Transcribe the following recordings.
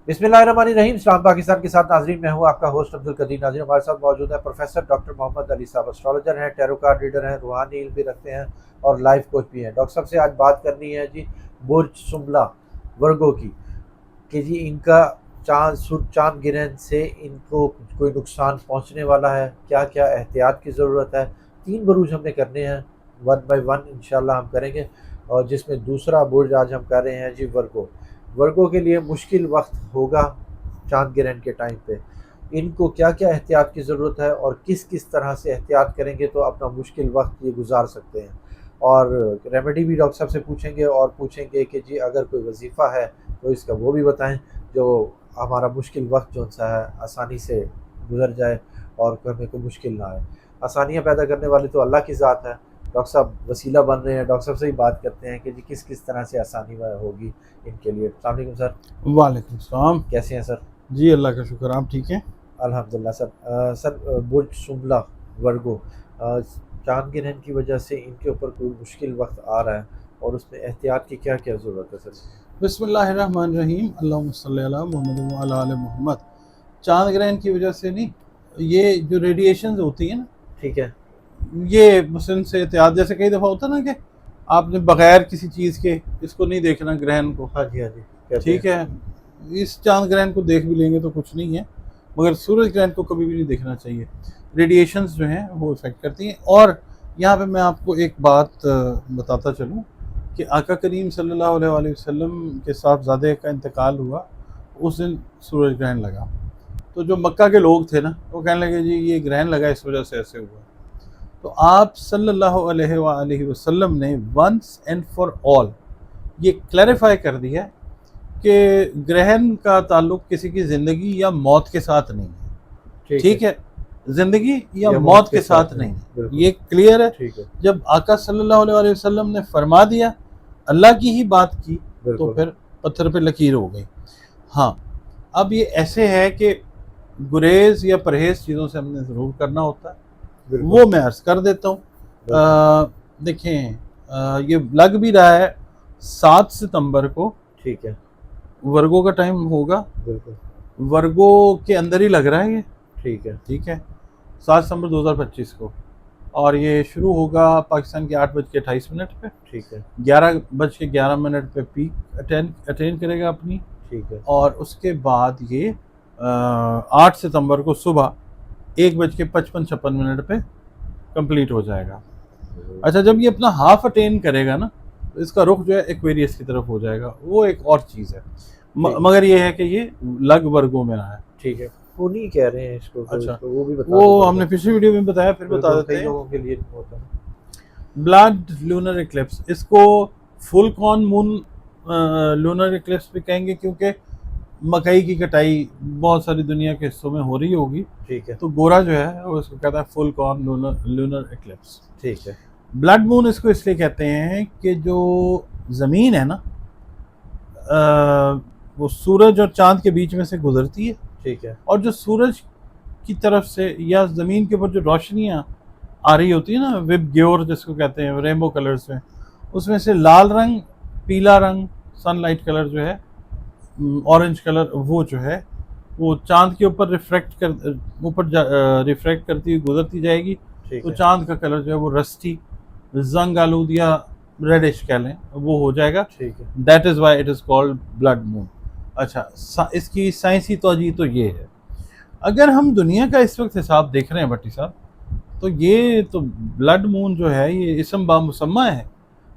بسم اللہ الرحمن الرحیم. اسلام پاکستان کے ساتھ ناظرین، میں ہوں آپ کا ہوسٹ عبدالقدیر. ناظرین، ہمارے ساتھ موجود ہے پروفیسر ڈاکٹر محمد علی صاحب. اسٹرالوجر ہیں، ٹیرو کارڈ ریڈر ہیں، روحانی علم بھی رکھتے ہیں اور لائف کوچ بھی ہیں. ڈاکٹر صاحب سے آج بات کرنی ہے جی برج سنبلہ ورگو کی، کہ جی ان کا چاند گرہن سے ان کو کوئی نقصان پہنچنے والا ہے، کیا کیا احتیاط کی ضرورت ہے. 3 بروج ہم نے کرنے ہیں، 1 بائی 1 انشاءاللہ ہم کریں گے. اور جس میں دوسرا برج آج ہم کر رہے ہیں جی ورگو کے لیے مشکل وقت ہوگا چاند گرہن کے ٹائم پہ. ان کو کیا کیا احتیاط کی ضرورت ہے اور کس کس طرح سے احتیاط کریں گے تو اپنا مشکل وقت یہ گزار سکتے ہیں. اور ریمیڈی بھی ڈاکٹر صاحب سے پوچھیں گے، اور پوچھیں گے کہ جی اگر کوئی وظیفہ ہے تو اس کا وہ بھی بتائیں جو ہمارا مشکل وقت جو سا ہے آسانی سے گزر جائے اور ہمیں کوئی مشکل نہ آئے. آسانیاں پیدا کرنے والے تو اللہ کی ذات ہے. ڈاکٹر صاحب وسیلہ بن رہے ہیں، ڈاکٹر صاحب سے ہی بات کرتے ہیں کہ جی کس کس طرح سے آسانی ہوگی ان کے لیے. السلام علیکم سر. وعلیکم السلام. کیسے ہیں سر؟ جی اللہ کا شکر، آپ ٹھیک ہیں؟ الحمدللہ سر. سر برج سنبلہ ورگو چاند گرہن کی وجہ سے ان کے اوپر کوئی مشکل وقت آ رہا ہے اور اس میں احتیاط کی کیا کیا ضرورت ہے سر؟ بسم اللہ الرحمن الرحیم. اللہم صلی علی محمد وعلی آل محمد. چاند گرہن کی وجہ سے نہیں، یہ جو ریڈیشنز ہوتی ہیں نا، ٹھیک ہے. یہ مثلاً سے احتیاط، جیسے کئی دفعہ ہوتا ہے نا کہ آپ نے بغیر کسی چیز کے اس کو نہیں دیکھنا گرہن کو. ہاں جی ٹھیک ہے، اس چاند گرہن کو دیکھ بھی لیں گے تو کچھ نہیں ہے، مگر سورج گرہن کو کبھی بھی نہیں دیکھنا چاہیے. ریڈیشنز جو ہیں وہ افیکٹ کرتی ہیں. اور یہاں پہ میں آپ کو ایک بات بتاتا چلوں کہ آقا کریم صلی اللہ علیہ وآلہ وسلم کے صاحبزادے کا انتقال ہوا، اس دن سورج گرہن لگا. تو جو مکہ کے لوگ تھے نا، وہ کہنے لگے جی یہ گرہن لگا اس وجہ سے ایسے ہوا. تو آپ صلی اللہ علیہ وآلہ وسلم نے ونس اینڈ فار آل یہ کلیریفائی کر دیا کہ گرہن کا تعلق کسی کی زندگی یا موت کے ساتھ نہیں ہے. ٹھیک ہے، زندگی یا موت کے ساتھ نہیں ہے، یہ کلیئر ہے. جب آقا صلی اللہ علیہ وآلہ وسلم نے فرما دیا، اللہ کی ہی بات کی، تو پھر پتھر پہ لکیر ہو گئی. ہاں، اب یہ ایسے ہے کہ گریز یا پرہیز چیزوں سے ہم نے ضرور کرنا ہوتا ہے، وہ میں عرض کر دیتا ہوں. دیکھیں، یہ لگ بھی رہا ہے 7 ستمبر کو. ٹھیک ہے، ورگو کا ٹائم ہوگا. بالکل ورگو کے اندر ہی لگ رہا ہے یہ. ٹھیک ہے 7 ستمبر 2025 کو، اور یہ شروع ہوگا پاکستان کے 8:28 پہ. ٹھیک ہے 11:11 پہ پیک اٹین کرے گا اپنی. ٹھیک ہے. اور اس کے بعد یہ 8 ستمبر کو صبح 1:55 پہ کمپلیٹ ہو جائے گا. اچھا، جب یہ اپنا ہاف اٹین کرے گا نا، تو اس کا رخ جو ہے ایکویریس کی طرف ہو جائے گا. وہ ایک اور چیز ہے، مگر یہ ہے کہ یہ لگ ورگو میں رہا ہے. ٹھیک ہے، وہ نہیں کہہ رہے ہیں اس کو. اچھا، وہ بھی بتا وہ ہم نے پچھلی ویڈیو میں بتایا، پھر بتا دیتے ہیں. لوگوں کے لیے ہوتا ہے بلڈ لونر ایکلپس، اس کو فل کون مون لونر ایکلپس بھی کہیں گے، کیونکہ مکئی کی کٹائی بہت ساری دنیا کے حصوں میں ہو رہی ہوگی. ٹھیک ہے، تو گورا جو ہے وہ اس کو کہتا ہے فل کون لونر ایکلپس. ٹھیک ہے. بلڈ مون اس کو اس لیے کہتے ہیں کہ جو زمین ہے نا، وہ سورج اور چاند کے بیچ میں سے گزرتی ہے. ٹھیک ہے. اور جو سورج کی طرف سے یا زمین کے اوپر جو روشنیاں آ رہی ہوتی ہیں نا، ویب گیور جس کو کہتے ہیں، رینبو کلرز میں، اس میں سے لال رنگ، پیلا رنگ، سن لائٹ کلر جو ہے، اورنج کلر، وہ جو ہے وہ چاند کے اوپر ریفریکٹ کرتی ہوئی گزرتی جائے گی. تو چاند کا کلر جو ہے وہ رسٹی، زنگ آلود یا ریڈش کہہ لیں، وہ ہو جائے گا. That is why it is called blood moon. اچھا، اس کی سائنسی توجہ تو یہ ہے. اگر ہم دنیا کا اس وقت حساب دیکھ رہے ہیں بھٹی صاحب، تو یہ تو بلڈ مون جو ہے یہ اسم بامسمہ ہے.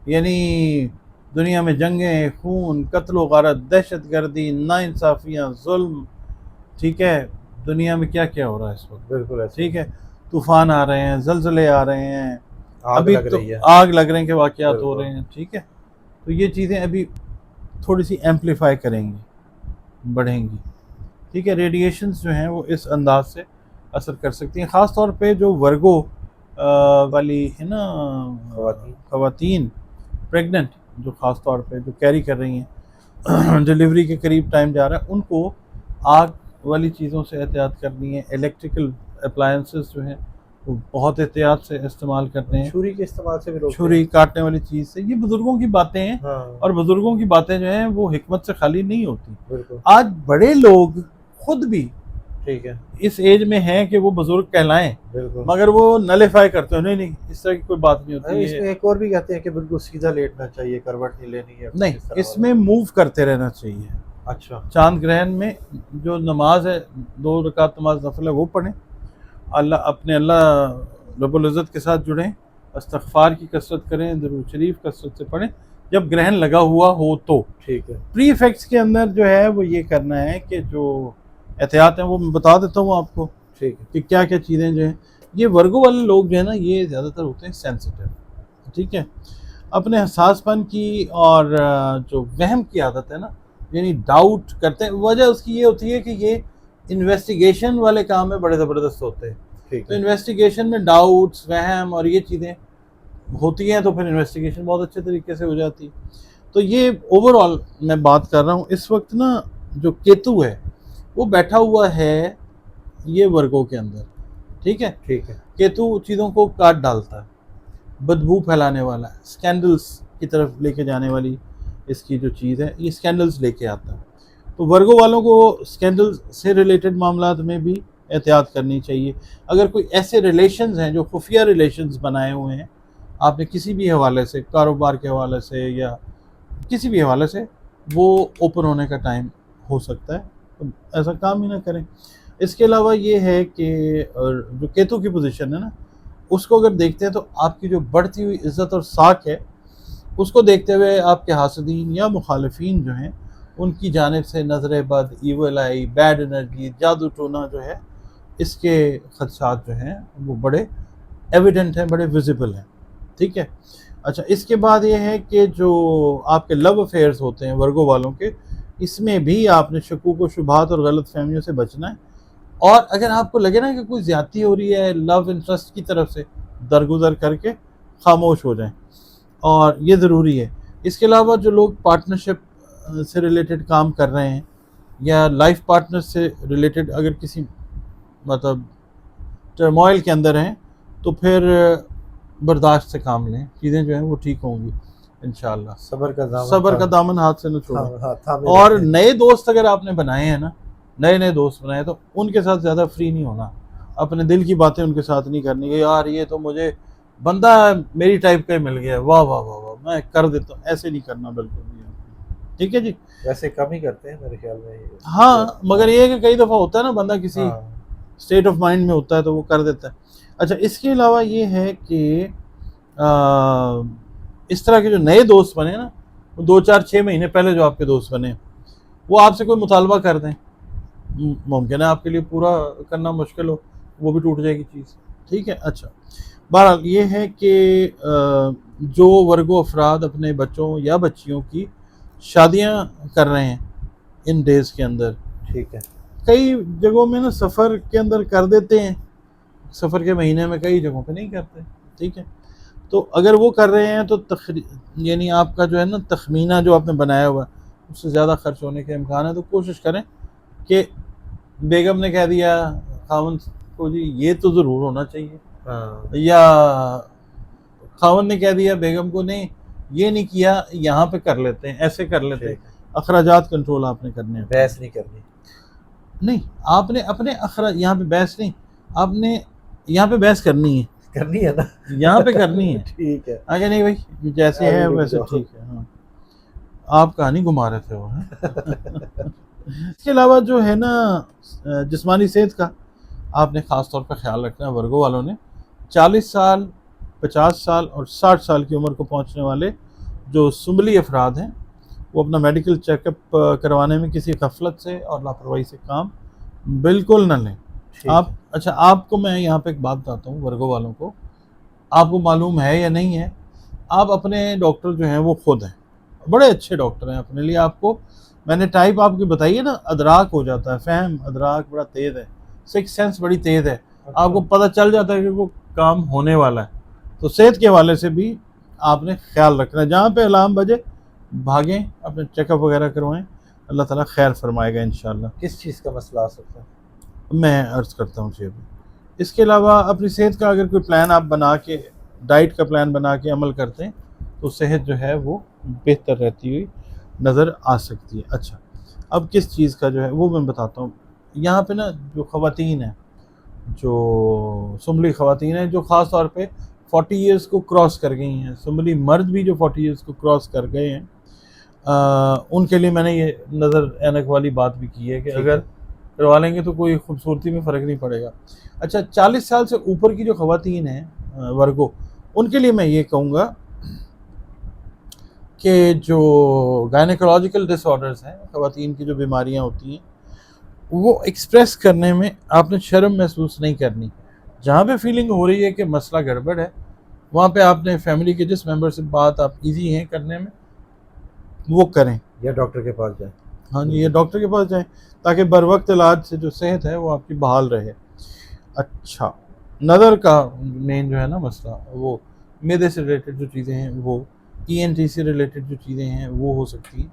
یعنی دنیا میں جنگیں، خون، قتل و غارت، دہشت گردی، ناانصافیاں، ظلم، ٹھیک ہے، دنیا میں کیا کیا ہو رہا ہے اس وقت. بالکل ٹھیک ہے، طوفان آ رہے ہیں، زلزلے آ رہے ہیں، ابھی تو آگ لگ رہے ہیں کہ واقعات ہو رہے ہیں. ٹھیک ہے، تو یہ چیزیں ابھی تھوڑی سی ایمپلیفائی کریں گی، بڑھیں گی. ٹھیک ہے، ریڈیشنز جو ہیں وہ اس انداز سے اثر کر سکتی ہیں، خاص طور پہ جو ورگو والی ہے نا خواتین پریگننٹ، جو خاص طور پہ جو کیری کر رہی ہیں، ڈیلیوری کے قریب ٹائم جا رہا ہے، ان کو آگ والی چیزوں سے احتیاط کرنی ہے. الیکٹریکل اپلائنسز جو ہیں وہ بہت احتیاط سے استعمال کرتے ہیں، چھری کے استعمال سے بھی روکتے چھری کاٹنے والی چیز سے. یہ بزرگوں کی باتیں ہیں، ہیں. ہاں اور بزرگوں کی باتیں جو ہیں وہ حکمت سے خالی نہیں ہوتی. بالکل آج بڑے لوگ خود بھی ٹھیک ہے اس ایج میں ہیں کہ وہ بزرگ کہلائیں، بالکل. مگر وہ نلیفائی کرتے ہیں، نہیں نہیں اس طرح کی کوئی بات نہیں ہوتی اس ہے. میں ایک اور بھی کہتے ہیں کہ بالکل سیدھا لیٹنا چاہیے، کروٹ نہیں لینی ہے نہیں، اس طرح اس والا. میں موو کرتے رہنا چاہیے. اچھا چاند گرہن میں جو نماز ہے 2 رکعت نماز نفل ہے وہ پڑھیں، اللہ رب العزت کے ساتھ جڑیں، استغفار کی کثرت کریں، درود شریف کثرت سے پڑھیں جب گرہن لگا ہوا ہو. تو ٹھیک ہے پری افیکٹس کے اندر جو ہے وہ یہ کرنا ہے کہ جو احتیاط ہیں وہ میں بتا دیتا ہوں آپ کو ٹھیک ہے کہ کیا کیا چیزیں جو ہیں. یہ ورگو والے لوگ جو ہیں نا یہ زیادہ تر ہوتے ہیں سینسیٹیو، ٹھیک ہے. اپنے حساس پن کی اور جو وہم کی عادت ہے نا، یعنی ڈاؤٹ کرتے ہیں، وجہ اس کی یہ ہوتی ہے کہ یہ انویسٹیگیشن والے کام میں بڑے زبردست ہوتے ہیں. ٹھیک تو ہے انویسٹیگیشن میں ڈاؤٹس وہم اور یہ چیزیں ہوتی ہیں تو پھر انویسٹیگیشن بہت اچھے طریقے سے ہو جاتی ہے. تو یہ اوور آل میں بات کر رہا ہوں. اس وقت نا جو کیتو ہے وہ بیٹھا ہوا ہے یہ ورگوں کے اندر، ٹھیک ہے. ٹھیک ہے کیتو چیزوں کو کاٹ ڈالتا ہے، بدبو پھیلانے والا ہے، سکینڈلز کی طرف لے کے جانے والی اس کی جو چیز ہے یہ سکینڈلز لے کے آتا ہے. تو ورگو والوں کو سکینڈلز سے ریلیٹڈ معاملات میں بھی احتیاط کرنی چاہیے. اگر کوئی ایسے ریلیشنز ہیں جو خفیہ ریلیشنز بنائے ہوئے ہیں آپ نے کسی بھی حوالے سے، کاروبار کے حوالے سے یا کسی بھی حوالے سے، وہ اوپن ہونے کا ٹائم ہو سکتا ہے، تو ایسا کام ہی نہ کریں. اس کے علاوہ یہ ہے کہ جو کیتو کی پوزیشن ہے نا اس کو اگر دیکھتے ہیں تو آپ کی جو بڑھتی ہوئی عزت اور ساکھ ہے اس کو دیکھتے ہوئے آپ کے حاسدین یا مخالفین جو ہیں ان کی جانب سے نظر بد، ایول آئی، بیڈ انرجی، جادو ٹونا جو ہے اس کے خدشات جو ہیں وہ بڑے ایویڈنٹ ہیں، بڑے ویزیبل ہیں، ٹھیک ہے. اچھا اس کے بعد یہ ہے کہ جو آپ کے لو افیئرز ہوتے ہیں ورگو والوں کے، اس میں بھی آپ نے شکوک و شبہات اور غلط فہمیوں سے بچنا ہے. اور اگر آپ کو لگے نا کہ کوئی زیادتی ہو رہی ہے لو انٹرسٹ کی طرف سے، درگزر کر کے خاموش ہو جائیں، اور یہ ضروری ہے. اس کے علاوہ جو لوگ پارٹنرشپ سے ریلیٹڈ کام کر رہے ہیں یا لائف پارٹنر سے ریلیٹڈ اگر کسی مطلب ٹرموائل کے اندر ہیں تو پھر برداشت سے کام لیں، چیزیں جو ہیں وہ ٹھیک ہوں گی انشاءاللہ. صبر کا دامن صبر کا دامن ہاتھ سے نہ چھوڑیں. تھامے اور رکھیں. نئے دوست اگر آپ نے بنائے ہیں نا، نئے دوست بنائے تو ان کے ساتھ زیادہ فری نہیں ہونا، اپنے دل کی باتیں ان کے ساتھ نہیں کرنی کہ یار یہ تو مجھے بندہ میری ٹائپ کا ہی مل گیا، واہ واہ واہ واہ میں کر دیتا ہوں، ایسے نہیں کرنا بالکل بھی. ٹھیک ہے جی. ویسے کم ہی کرتے ہیں میرے خیال میں یہ. ہاں مگر یہ ہے کہ کئی دفعہ ہوتا ہے نا بندہ کسی ہاں اسٹیٹ آف مائنڈ میں ہوتا ہے تو وہ کر دیتا ہے. اچھا اس کے علاوہ یہ ہے کہ اس طرح کے جو نئے دوست بنے نا، 2-4-6 مہینے پہلے جو آپ کے دوست بنے وہ آپ سے کوئی مطالبہ کر دیں، ممکن ہے آپ کے لیے پورا کرنا مشکل ہو، وہ بھی ٹوٹ جائے گی چیز، ٹھیک ہے. اچھا بہرحال یہ ہے کہ جو ورگو افراد اپنے بچوں یا بچیوں کی شادیاں کر رہے ہیں ان ڈیز کے اندر، ٹھیک ہے کئی جگہوں میں نا سفر کے اندر کر دیتے ہیں، سفر کے مہینے میں کئی جگہوں پہ نہیں کرتے، ٹھیک ہے. تو اگر وہ کر رہے ہیں تو یعنی آپ کا جو ہے نا تخمینہ جو آپ نے بنایا ہوا ہے اس سے زیادہ خرچ ہونے کے امکان ہے. تو کوشش کریں کہ بیگم نے کہہ دیا خاوند کو جی یہ تو ضرور ہونا چاہیے، ہاں یا خاوند نے کہہ دیا بیگم کو نہیں یہ نہیں کیا، یہاں پہ کر لیتے ہیں، ایسے کر لیتے ہیں. ٹھیک ہے. اخراجات کنٹرول آپ نے کرنے ہیں. بحث نہیں کرنی. نہیں آپ نے اپنے یہاں پہ بحث نہیں، آپ نے یہاں پہ بحث کرنی ہے، کرنی ہے نا یہاں پہ کرنی ہے. ٹھیک ہے آگے نہیں بھائی جیسے ہے ویسے ٹھیک ہے. ہاں آپ کہانی گھما رہے تھے وہ. اس کے علاوہ جو ہے نا جسمانی صحت کا آپ نے خاص طور پہ خیال رکھنا ہے. ورگو والوں نے 40 سال 50 سال اور 60 سال کی عمر کو پہنچنے والے جو سنبلی افراد ہیں وہ اپنا میڈیکل چیک اپ کروانے میں کسی غفلت سے اور لاپرواہی سے کام بالکل نہ لیں. آپ اچھا آپ کو میں یہاں پہ ایک بات بتاتا ہوں ورگو والوں کو، آپ کو معلوم ہے یا نہیں ہے، آپ اپنے ڈاکٹر جو ہیں وہ خود ہیں، بڑے اچھے ڈاکٹر ہیں اپنے لیے. آپ کو میں نے ٹائپ آپ کی بتائی ہے نا، ادراک ہو جاتا ہے، فہم ادراک بڑا تیز ہے، سکس سینس بڑی تیز ہے، آپ کو پتہ چل جاتا ہے کہ وہ کام ہونے والا ہے. تو صحت کے حوالے سے بھی آپ نے خیال رکھنا ہے، جہاں پہ الارم بجے بھاگیں اپنے چیک اپ وغیرہ کروائیں، اللہ تعالیٰ خیر فرمائے گا انشاءاللہ. کس چیز کا مسئلہ آ سکتا ہے؟ میں عرض کرتا ہوں جی ابھی اس کے علاوہ اپنی صحت کا اگر کوئی پلان آپ بنا کے، ڈائٹ کا پلان بنا کے عمل کرتے ہیں تو صحت جو ہے وہ بہتر رہتی ہوئی نظر آ سکتی ہے۔ اچھا، اب کس چیز کا جو ہے وہ میں بتاتا ہوں۔ یہاں پہ نا جو خواتین ہیں، جو سنبھلی خواتین ہیں، جو خاص طور پہ 40 ایئرس کو کراس کر گئی ہیں، سنبھلی مرد بھی جو 40 ایئرس کو کراس کر گئے ہیں، ان کے لیے میں نے یہ نظر اینک والی بات بھی کی ہے کہ اگر کروا لیں گے تو کوئی خوبصورتی میں فرق نہیں پڑے گا۔ اچھا، 40 سال سے اوپر کی جو خواتین ہیں ورگو، ان کے لیے میں یہ کہوں گا کہ جو گائنیکولوجیکل ڈس آرڈرز ہیں، خواتین کی جو بیماریاں ہوتی ہیں، وہ ایکسپریس کرنے میں آپ نے شرم محسوس نہیں کرنی۔ جہاں پہ فیلنگ ہو رہی ہے کہ مسئلہ گڑبڑ ہے، وہاں پہ آپ نے فیملی کے جس ممبر سے بات آپ ایزی ہیں کرنے میں وہ کریں، یا ڈاکٹر کے پاس جائیں۔ ہاں جی، یہ ڈاکٹر کے پاس جائیں تاکہ بر وقت علاج سے جو صحت ہے وہ آپ کی بحال رہے۔ اچھا، نظر کا مین جو ہے نا مسئلہ، وہ معدے سے ریلیٹڈ جو چیزیں ہیں، وہ ENT سے ریلیٹڈ جو چیزیں ہیں وہ ہو سکتی ہیں۔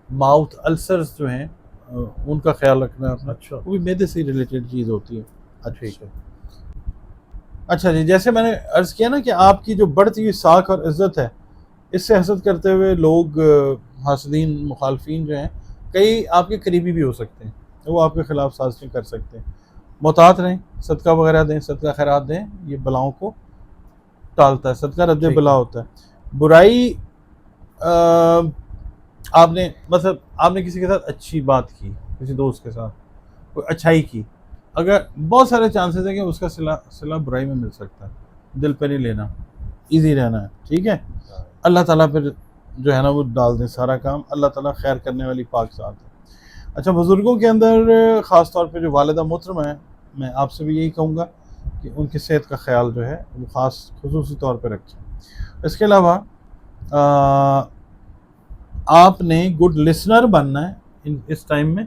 ماؤتھ السرز جو ہیں ان کا خیال رکھنا ہے اپنا، اچھا، وہ بھی معدے سے ریلیٹڈ چیز ہوتی ہے۔ ٹھیک ہے۔ اچھا جی، جیسے میں نے عرض کیا نا کہ آپ کی جو بڑھتی ہوئی ساکھ اور عزت ہے، اس سے حسد کرتے ہوئے لوگ، حاسدین، مخالفین جو ہیں، کئی آپ کے قریبی بھی ہو سکتے ہیں، وہ آپ کے خلاف سازشیں کر سکتے ہیں۔ محتاط رہیں، صدقہ وغیرہ دیں، صدقہ خیرات دیں، یہ بلاؤں کو ٹالتا ہے، صدقہ رد بلا ہوتا ہے۔ برائی، آپ نے مطلب آپ نے کسی کے ساتھ اچھی بات کی، کسی دوست کے ساتھ کوئی اچھائی کی، اگر بہت سارے چانسز ہیں کہ اس کا صلہ برائی میں مل سکتا ہے، دل پہ نہیں لینا، ایزی رہنا ہے، ٹھیک ہے۔ اللہ تعالیٰ پہ جو ہے نا وہ ڈال دیں سارا کام، اللہ تعالیٰ خیر کرنے والی پاک ذات ہے۔ اچھا، بزرگوں کے اندر خاص طور پہ جو والدہ محترمہ ہیں، میں آپ سے بھی یہی کہوں گا کہ ان کی صحت کا خیال جو ہے وہ خصوصی طور پہ رکھیں۔ اس کے علاوہ آپ نے گڈ لسنر بننا ہے اس ٹائم میں،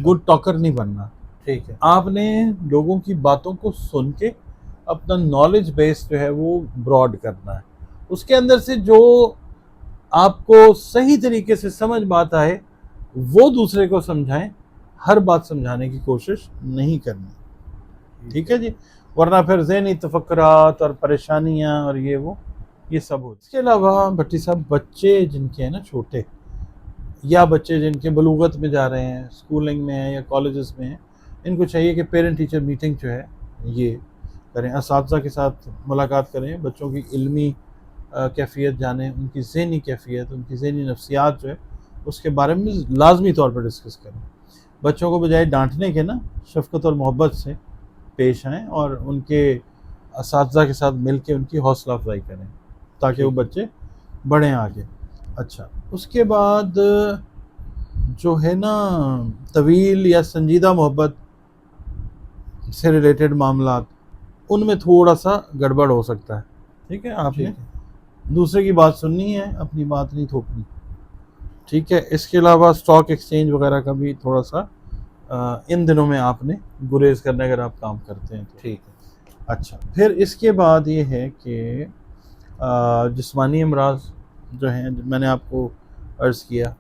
گڈ ٹاکر نہیں بننا، ٹھیک ہے۔ آپ نے لوگوں کی باتوں کو سن کے اپنا نالج بیس جو ہے وہ براڈ کرنا ہے، اس کے اندر سے جو آپ کو صحیح طریقے سے سمجھ بات آئے وہ دوسرے کو سمجھائیں، ہر بات سمجھانے کی کوشش نہیں کرنی، ٹھیک ہے جی، ورنہ پھر ذہنی تفکرات اور پریشانیاں اور یہ سب ہو۔ اس کے علاوہ بھٹی صاحب، بچے جن کے ہیں نا چھوٹے، یا بچے جن کے بلوغت میں جا رہے ہیں، اسکولنگ میں ہیں یا کالجز میں ہیں، ان کو چاہیے کہ پیرنٹ ٹیچر میٹنگ جو ہے یہ کریں، اساتذہ کے ساتھ ملاقات کریں، بچوں کی علمی کیفیت جانیں، ان کی ذہنی کیفیت، ان کی ذہنی نفسیات جو ہے اس کے بارے میں لازمی طور پر ڈسکس کریں۔ بچوں کو بجائے ڈانٹنے کے نا شفقت اور محبت سے پیش آئیں اور ان کے اساتذہ کے ساتھ مل کے ان کی حوصلہ افزائی کریں تاکہ وہ بچے بڑھیں آگے۔ اچھا، اس کے بعد جو ہے نا طویل یا سنجیدہ محبت سے ریلیٹڈ معاملات، ان میں تھوڑا سا گڑبڑ ہو سکتا ہے، ٹھیک ہے۔ آپ نے دوسرے کی بات سننی ہے، اپنی بات نہیں تھوپنی، ٹھیک ہے۔ اس کے علاوہ اسٹاک ایکسچینج وغیرہ کا بھی تھوڑا سا ان دنوں میں آپ نے گریز کرنا اگر آپ کام کرتے ہیں تو، ٹھیک ہے۔ اچھا، پھر اس کے بعد یہ ہے کہ جسمانی امراض جو ہیں، میں نے آپ کو عرض کیا،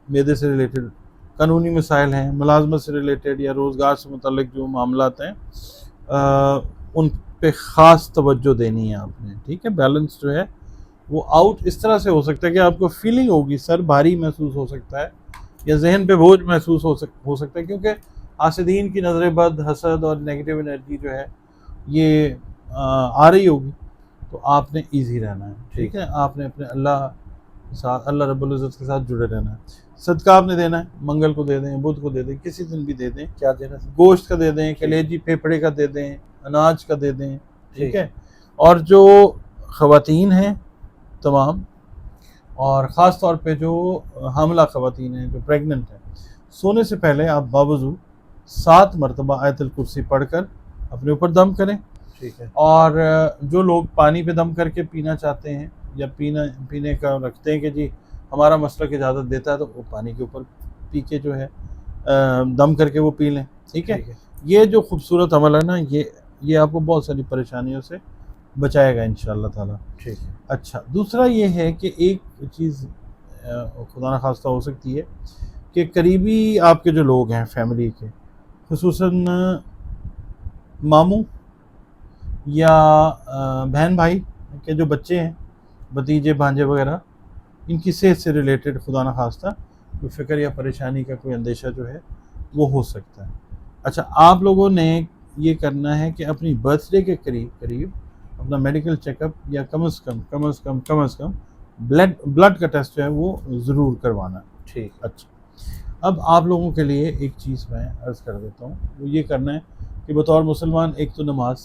معدے سے ریلیٹڈ قانونی مسائل ہیں، ملازمت سے ریلیٹڈ یا روزگار سے متعلق جو معاملات ہیں، ان پہ خاص توجہ دینی ہے آپ نے، ٹھیک ہے۔ بیلنس جو ہے وہ آؤٹ اس طرح سے ہو سکتا ہے کہ آپ کو فیلنگ ہوگی، سر بھاری محسوس ہو سکتا ہے یا ذہن پہ بوجھ محسوس ہو سکتا ہے، کیونکہ حاسدین کی نظر بد، حسد اور نیگیٹو انرجی جو ہے یہ آ رہی ہوگی، تو آپ نے ایزی رہنا ہے، ٹھیک ہے۔ آپ نے اپنے اللہ ساتھ، اللہ رب العزت کے ساتھ جڑے رہنا ہے۔ صدقہ آپ نے دینا ہے، منگل کو دے دیں، بدھ کو دے دیں، کسی دن بھی دے دیں، کیا دینا؟ گوشت کا دے دیں، کلیجی پھیپھڑے کا دے دیں، اناج کا دے دیں، ٹھیک ہے۔ اور جو خواتین ہیں تمام، اور خاص طور پہ جو حاملہ خواتین ہیں، جو پریگننٹ ہیں، سونے سے پہلے آپ باوضو 7 مرتبہ آیت الکرسی پڑھ کر اپنے اوپر دم کریں، ٹھیک ہے۔ اور جو لوگ پانی پہ دم کر کے پینا چاہتے ہیں یا پینے کا رکھتے ہیں کہ جی ہمارا مسلک اجازت دیتا ہے، تو وہ پانی کے اوپر پی کے جو ہے دم کر کے وہ پی لیں، ٹھیک ہے۔ یہ جو خوبصورت عمل ہے نا، یہ آپ کو بہت ساری پریشانیوں سے بچائے گا انشاءاللہ تعالیٰ، ٹھیک ہے۔ اچھا، دوسرا یہ ہے کہ ایک چیز خدا نخواستہ ہو سکتی ہے کہ قریبی آپ کے جو لوگ ہیں فیملی کے، خصوصاً ماموں یا بہن بھائی کے جو بچے ہیں، بھتیجے بھانجے وغیرہ، ان کی صحت سے ریلیٹڈ خدا نخواستہ کوئی فکر یا پریشانی کا کوئی اندیشہ جو ہے وہ ہو سکتا ہے۔ اچھا، آپ لوگوں نے یہ کرنا ہے کہ اپنی برتھ ڈے کے قریب اپنا میڈیکل چیک اپ یا کم از کم بلڈ کا ٹیسٹ جو ہے وہ ضرور کروانا ہے۔ ٹھیک ہے۔ اچھا، اب آپ لوگوں کے لیے ایک چیز میں عرض کر دیتا ہوں، وہ یہ کرنا ہے کہ بطور مسلمان ایک تو نماز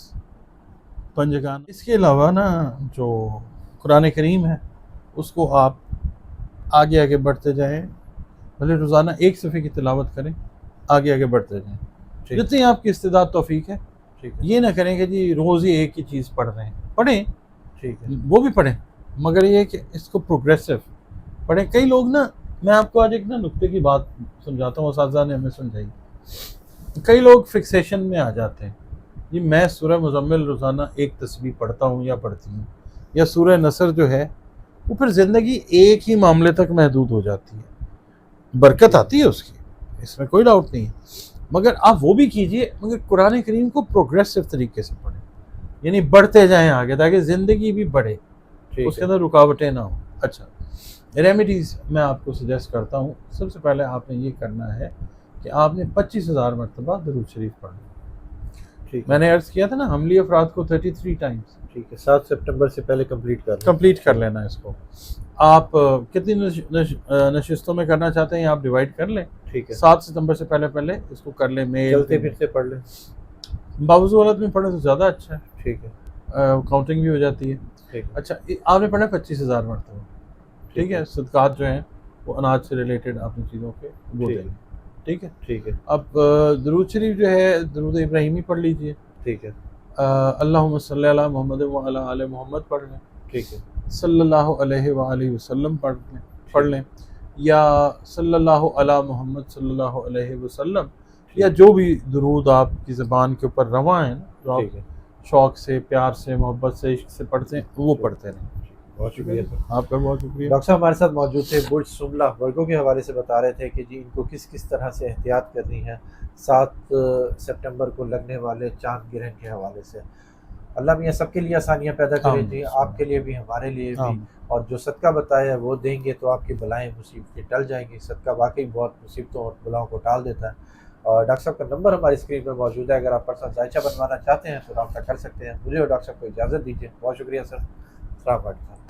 پنجگان، اس کے علاوہ نا جو قرآن کریم ہے اس کو آپ آگے بڑھتے جائیں، بھلے روزانہ ایک صفحے کی تلاوت کریں، آگے بڑھتے جائیں، ٹھیک جتنی آپ کی استعداد توفیق ہے۔ ٹھیک ہے۔ یہ نہ کریں کہ جی روز ہی ایک ہی چیز پڑھ رہے ہیں، پڑھیں، ٹھیک ہے۔ وہ بھی پڑھیں، مگر یہ کہ اس کو پروگریسو پڑھیں۔ کئی لوگ نا، میں آپ کو آج ایک نقطے کی بات سمجھاتا ہوں، اساتذہ نے ہمیں سمجھائی۔ کئی لوگ فکسیشن میں آ جاتے ہیں، جی میں سورہ مزمل روزانہ ایک تسبیح پڑھتا ہوں یا پڑھتی ہوں، یا سورہ نصر جو ہے وہ پھر زندگی ایک ہی معاملے تک محدود ہو جاتی ہے۔ برکت آتی ہے اس کی، اس میں کوئی ڈاؤٹ نہیں ہے، مگر آپ وہ بھی کیجئے، مگر قرآن کریم کو پروگریسو طریقے سے پڑھیں، یعنی بڑھتے جائیں آگے تاکہ زندگی بھی بڑھے، اس کے اندر رکاوٹیں نہ ہوں۔ اچھا، ریمیڈیز میں آپ کو سجیسٹ کرتا ہوں۔ سب سے پہلے آپ نے یہ کرنا ہے کہ آپ نے 25,000 مرتبہ درود شریف پڑھنا۔ ٹھیک ہے۔ میں نے عرض کیا تھا نا، حملی افراد کو 33 ٹائمز ٹھیک ہے، 7 سپٹمبر سے پہلے کمپلیٹ کر لینا ہے اس کو۔ آپ کتنی نشستوں میں کرنا چاہتے ہیں آپ ڈیوائیڈ کر لیں۔ ٹھیک ہے۔ 7 ستمبر سے پہلے اس کو کر لیں، میل چلتے پھرتے پڑھ لیں۔ باوضو حالت میں پڑھیں تو زیادہ اچھا ہے، ٹھیک ہے۔ کاؤنٹنگ بھی ہو جاتی ہے۔ ٹھیک ہے۔ اچھا، آپ نے پڑھا 25,000 مرتبہ، ٹھیک ہے۔ صدقات جو ہیں وہ اناج سے ریلیٹڈ آپ نے چیزوں کے وہ دیں گے، ٹھیک ہے۔ ٹھیک ہے۔ اب درود شریف جو ہے درود ابراہیمی پڑھ لیجئے، ٹھیک ہے۔ اللہم صلی علی محمد وعلی آل محمد پڑھ لیں، ٹھیک ہے۔ صلی اللہ علیہ وآلہ وسلم پڑھ لیں، یا صلی اللہ علی محمد صلی اللہ علیہ وسلم، یا جو بھی درود آپ کی زبان کے اوپر رواں ہیں، جو ٹھیک ہے۔ آپ شوق سے، پیار سے، محبت سے، عشق سے پڑھتے ہیں وہ پڑھتے رہیں۔ بہت شکریہ سر۔ آپ کا بہت شکریہ۔ ڈاکٹر صاحب ہمارے ساتھ موجود تھے، برج سملہ ورگوں کے حوالے سے بتا رہے تھے کہ جی ان کو کس طرح سے احتیاط کرنی ہے 7 سپٹمبر کو لگنے والے چاند گرہن کے حوالے سے۔ اللہ میاں سب کے لیے آسانیاں پیدا کرے جی، آپ کے لیے بھی، ہمارے لیے بھی، اور جو صدقہ بتایا ہے وہ دیں گے تو آپ کی بلائیں مصیبتیں ٹل جائیں گی۔ صدقہ واقعی بہت مصیبتوں اور بلاؤں کو ٹال دیتا ہے۔ اور ڈاکٹر صاحب کا نمبر ہماری اسکرین پر موجود ہے، اگر آپ پرسنل ذائچہ بنوانا چاہتے ہیں تو رابطہ کر سکتے ہیں۔ مجھے اور ڈاکٹر صاحب کو اجازت دیجیے، بہت شکریہ سر، السلام علیکم۔